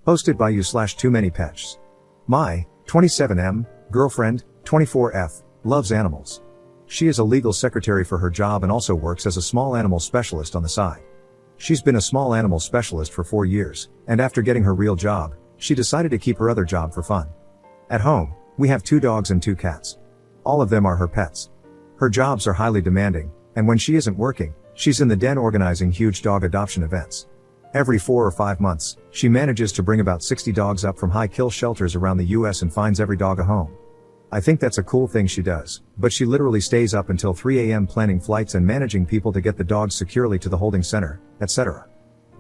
Hosted by you/too many pets. My 27M girlfriend, 24F, loves animals. She is a legal secretary for her job and also works as a small animal specialist on the side. She's been a small animal specialist for 4 years, and after getting her real job, she decided to keep her other job for fun. At home, we have 2 dogs and 2 cats. All of them are her pets. Her jobs are highly demanding, and when she isn't working, she's in the den organizing huge dog adoption events. Every 4 or 5 months, she manages to bring about 60 dogs up from high-kill shelters around the US and finds every dog a home. I think that's a cool thing she does, but she literally stays up until 3 a.m. planning flights and managing people to get the dogs securely to the holding center, etc.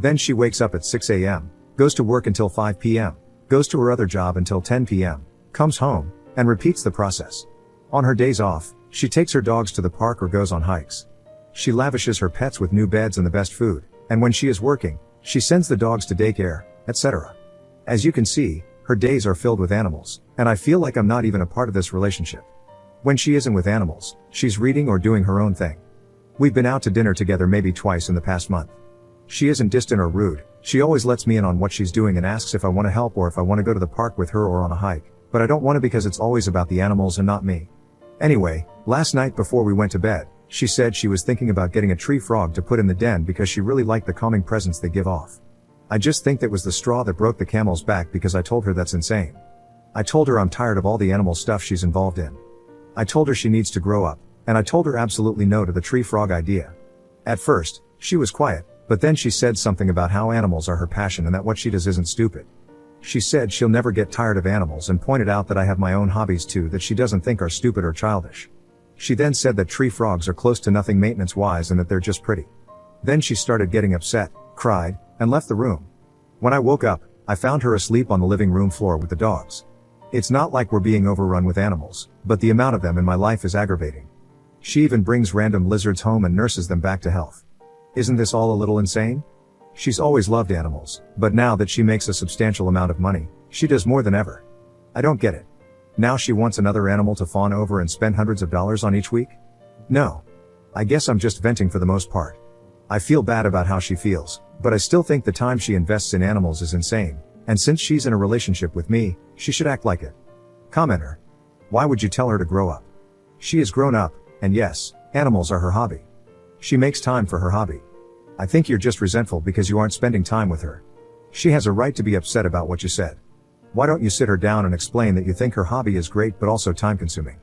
Then she wakes up at 6 a.m., goes to work until 5 p.m., goes to her other job until 10 p.m., comes home, and repeats the process. On her days off, she takes her dogs to the park or goes on hikes. She lavishes her pets with new beds and the best food, and when she is working, she sends the dogs to daycare, etc. As you can see, her days are filled with animals, and I feel like I'm not even a part of this relationship. When she isn't with animals, she's reading or doing her own thing. We've been out to dinner together maybe twice in the past month. She isn't distant or rude, she always lets me in on what she's doing and asks if I want to help or if I want to go to the park with her or on a hike, but I don't want to because it's always about the animals and not me. Anyway, last night before we went to bed, she said she was thinking about getting a tree frog to put in the den because she really liked the calming presence they give off. I just think that was the straw that broke the camel's back because I told her that's insane. I told her I'm tired of all the animal stuff she's involved in. I told her she needs to grow up, and I told her absolutely no to the tree frog idea. At first, she was quiet, but then she said something about how animals are her passion and that what she does isn't stupid. She said she'll never get tired of animals and pointed out that I have my own hobbies too that she doesn't think are stupid or childish. She then said that tree frogs are close to nothing maintenance-wise and that they're just pretty. Then she started getting upset, cried, and left the room. When I woke up, I found her asleep on the living room floor with the dogs. It's not like we're being overrun with animals, but the amount of them in my life is aggravating. She even brings random lizards home and nurses them back to health. Isn't this all a little insane? She's always loved animals, but now that she makes a substantial amount of money, she does more than ever. I don't get it. Now she wants another animal to fawn over and spend hundreds of dollars on each week? No. I guess I'm just venting for the most part. I feel bad about how she feels, but I still think the time she invests in animals is insane, and since she's in a relationship with me, she should act like it. Commenter. Why would you tell her to grow up? She is grown up, and yes, animals are her hobby. She makes time for her hobby. I think you're just resentful because you aren't spending time with her. She has a right to be upset about what you said. Why don't you sit her down and explain that you think her hobby is great but also time-consuming?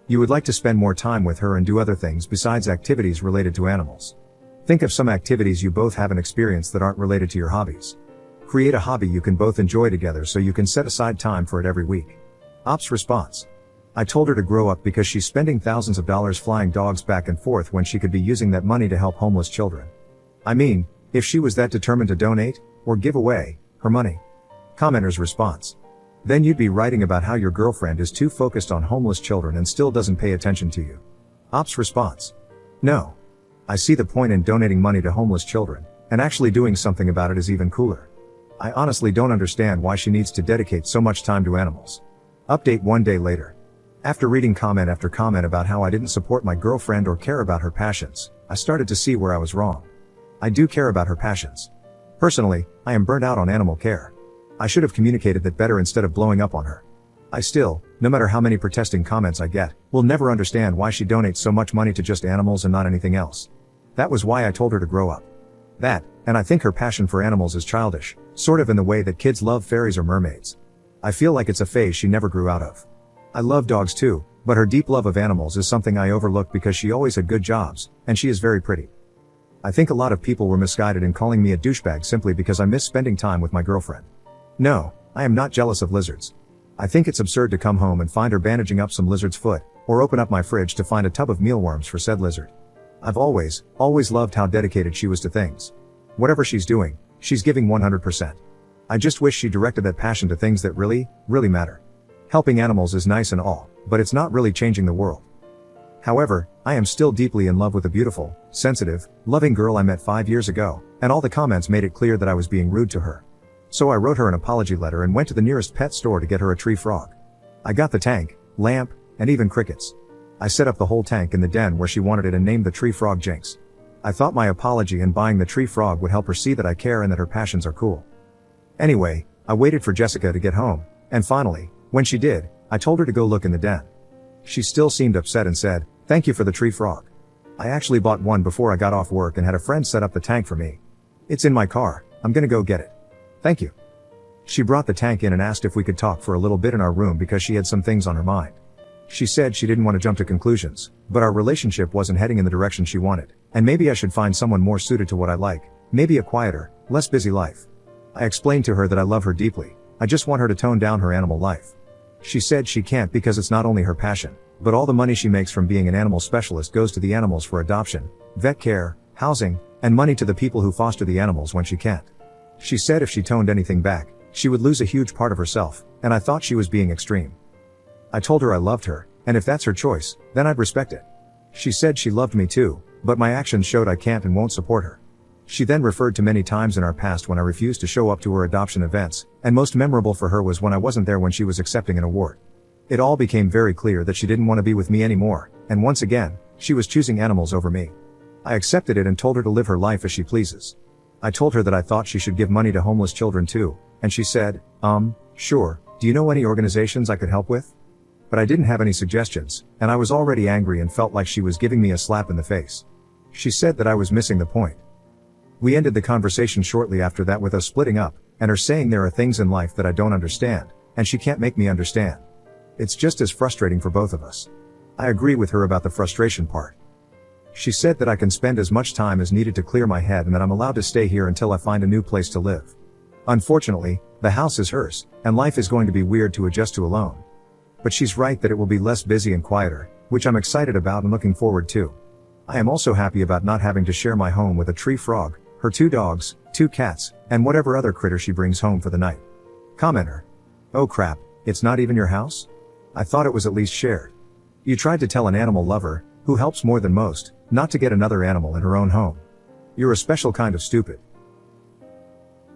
You would like to spend more time with her and do other things besides activities related to animals. Think of some activities you both haven't experienced that aren't related to your hobbies. Create a hobby you can both enjoy together so you can set aside time for it every week. Ops response. I told her to grow up because she's spending thousands of dollars flying dogs back and forth when she could be using that money to help homeless children. I mean, if she was that determined to donate, or give away, her money. Commenter's response. Then you'd be writing about how your girlfriend is too focused on homeless children and still doesn't pay attention to you. Ops response. No. I see the point in donating money to homeless children, and actually doing something about it is even cooler. I honestly don't understand why she needs to dedicate so much time to animals. Update 1 day later. After reading comment after comment about how I didn't support my girlfriend or care about her passions, I started to see where I was wrong. I do care about her passions. Personally, I am burnt out on animal care. I should have communicated that better instead of blowing up on her. I still, no matter how many protesting comments I get, will never understand why she donates so much money to just animals and not anything else. That was why I told her to grow up. That, and I think her passion for animals is childish, sort of in the way that kids love fairies or mermaids. I feel like it's a phase she never grew out of. I love dogs too, but her deep love of animals is something I overlook because she always had good jobs, and she is very pretty. I think a lot of people were misguided in calling me a douchebag simply because I miss spending time with my girlfriend. No, I am not jealous of lizards. I think it's absurd to come home and find her bandaging up some lizard's foot, or open up my fridge to find a tub of mealworms for said lizard. I've always loved how dedicated she was to things. Whatever she's doing, she's giving 100%. I just wish she directed that passion to things that really matter. Helping animals is nice and all, but it's not really changing the world. However, I am still deeply in love with a beautiful, sensitive, loving girl I met 5 years ago, and all the comments made it clear that I was being rude to her. So I wrote her an apology letter and went to the nearest pet store to get her a tree frog. I got the tank, lamp, and even crickets. I set up the whole tank in the den where she wanted it and named the tree frog Jinx. I thought my apology and buying the tree frog would help her see that I care and that her passions are cool. Anyway, I waited for Jessica to get home, and finally, when she did, I told her to go look in the den. She still seemed upset and said, "Thank you for the tree frog. I actually bought one before I got off work and had a friend set up the tank for me. It's in my car, I'm gonna go get it. Thank you." She brought the tank in and asked if we could talk for a little bit in our room because she had some things on her mind. She said she didn't want to jump to conclusions, but our relationship wasn't heading in the direction she wanted, and maybe I should find someone more suited to what I like, maybe a quieter, less busy life. I explained to her that I love her deeply, I just want her to tone down her animal life. She said she can't because it's not only her passion, but all the money she makes from being an animal specialist goes to the animals for adoption, vet care, housing, and money to the people who foster the animals when she can't. She said if she toned anything back, she would lose a huge part of herself, and I thought she was being extreme. I told her I loved her, and if that's her choice, then I'd respect it. She said she loved me too, but my actions showed I can't and won't support her. She then referred to many times in our past when I refused to show up to her adoption events, and most memorable for her was when I wasn't there when she was accepting an award. It all became very clear that she didn't want to be with me anymore, and once again, she was choosing animals over me. I accepted it and told her to live her life as she pleases. I told her that I thought she should give money to homeless children too, and she said, sure, do you know any organizations I could help with? But I didn't have any suggestions, and I was already angry and felt like she was giving me a slap in the face. She said that I was missing the point. We ended the conversation shortly after that with us splitting up, and her saying there are things in life that I don't understand, and she can't make me understand. It's just as frustrating for both of us. I agree with her about the frustration part. She said that I can spend as much time as needed to clear my head and that I'm allowed to stay here until I find a new place to live. Unfortunately, the house is hers, and life is going to be weird to adjust to alone. But she's right that it will be less busy and quieter, which I'm excited about and looking forward to. I am also happy about not having to share my home with a tree frog, her 2 dogs, 2 cats, and whatever other critter she brings home for the night. Commenter: "Oh crap, it's not even your house? I thought it was at least shared. You tried to tell an animal lover, who helps more than most, not to get another animal in her own home. You're a special kind of stupid."